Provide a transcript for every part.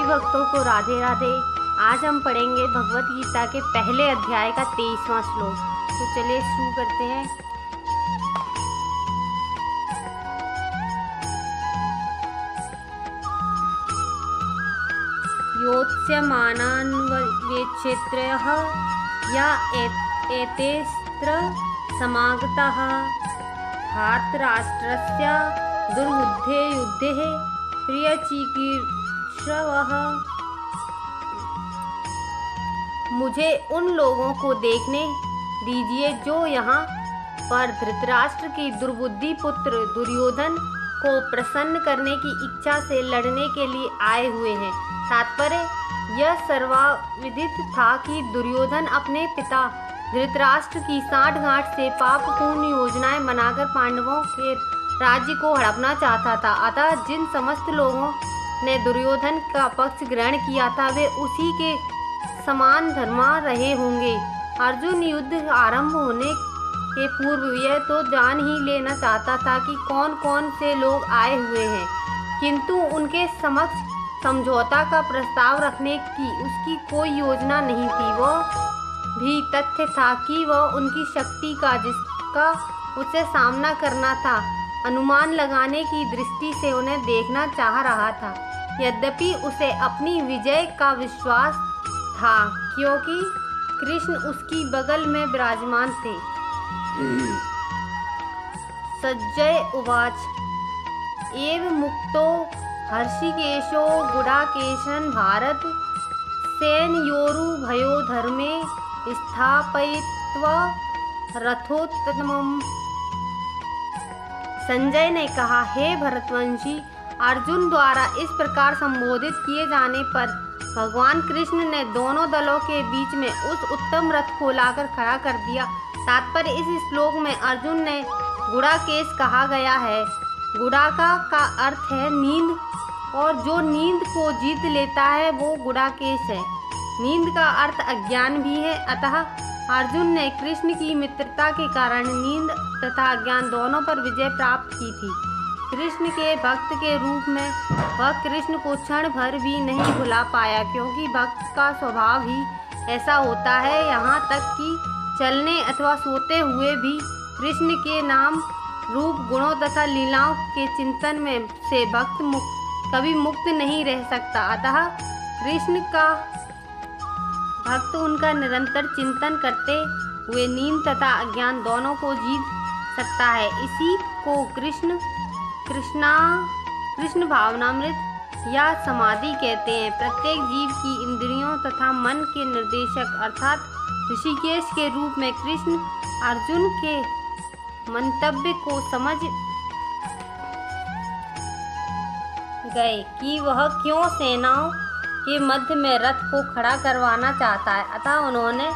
भक्तों को राधे राधे। आज हम पढ़ेंगे भगवत गीता के पहले अध्याय का 23वां श्लोक। तो चलिए शुरू करते हैं। योत्स्यमानान्वेक्षेत्रयः या एतेऽत्र समागताः धार्तराष्ट्रस्य दुर्बुद्धे युद्धे प्रियचिकीर्षवः। मुझे उन लोगों को देखने दीजिए जो यहाँ पर धृतराष्ट्र की दुर्बुद्धि पुत्र दुर्योधन को प्रसन्न करने की इच्छा से लड़ने के लिए आए हुए हैं। तात्पर्य यह सर्वविदित था कि दुर्योधन अपने पिता धृतराष्ट्र की सांठगांठ से पापपूर्ण योजनाएं बनाकर पांडवों के राज्य को हड़पना चाहता था। अतः जिन समस्त लोगों ने दुर्योधन का पक्ष ग्रहण किया था वे उसी के समान धर्मा रहे होंगे। अर्जुन युद्ध आरंभ होने के पूर्व यह तो जान ही लेना चाहता था कि कौन कौन से लोग आए हुए हैं, किंतु उनके समक्ष समझौता का प्रस्ताव रखने की उसकी कोई योजना नहीं थी। वह भी तथ्य था कि वह उनकी शक्ति का जिसका उसे सामना करना था अनुमान लगाने की दृष्टि से उन्हें देखना चाह रहा था। यद्यपि उसे अपनी विजय का विश्वास था क्योंकि कृष्ण उसकी बगल में विराजमान थे। सज्जय उवाच एव मुक्तो हर्षिकेशो गुडाकेशन भारत सेनयोरुभयोर्धर्मे स्थापयित्वा रथोत्तमम्। संजय ने कहा, हे भरतवंशी, अर्जुन द्वारा इस प्रकार संबोधित किए जाने पर भगवान कृष्ण ने दोनों दलों के बीच में उस उत्तम रथ को लाकर खड़ा कर दिया। तात्पर्य इस श्लोक में अर्जुन ने गुडाकेश कहा गया है। गुडाका का अर्थ है नींद, और जो नींद को जीत लेता है वो गुडाकेश है। नींद का अर्थ अज्ञान भी है। अतः अर्जुन ने कृष्ण की मित्रता के कारण नींद तथा अज्ञान दोनों पर विजय प्राप्त की थी। कृष्ण के भक्त के रूप में वह कृष्ण को क्षण भर भी नहीं भुला पाया, क्योंकि भक्त का स्वभाव ही ऐसा होता है। यहाँ तक कि चलने अथवा सोते हुए भी कृष्ण के नाम रूप गुणों तथा लीलाओं के चिंतन में से भक्त कभी मुक्त नहीं रह सकता। अतः कृष्ण का भक्त उनका निरंतर चिंतन करते हुए नींद तथा अज्ञान दोनों को जीत सकता है। इसी को कृष्ण भावनामृत या समाधि कहते हैं। प्रत्येक जीव की इंद्रियों तथा मन के निर्देशक अर्थात ऋषिकेश के रूप में कृष्ण अर्जुन के मंतव्य को समझ गए कि वह क्यों सेनाओं के मध्य में रथ को खड़ा करवाना चाहता है। अतः उन्होंने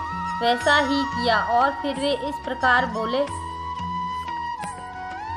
वैसा ही किया और फिर वे इस प्रकार बोले,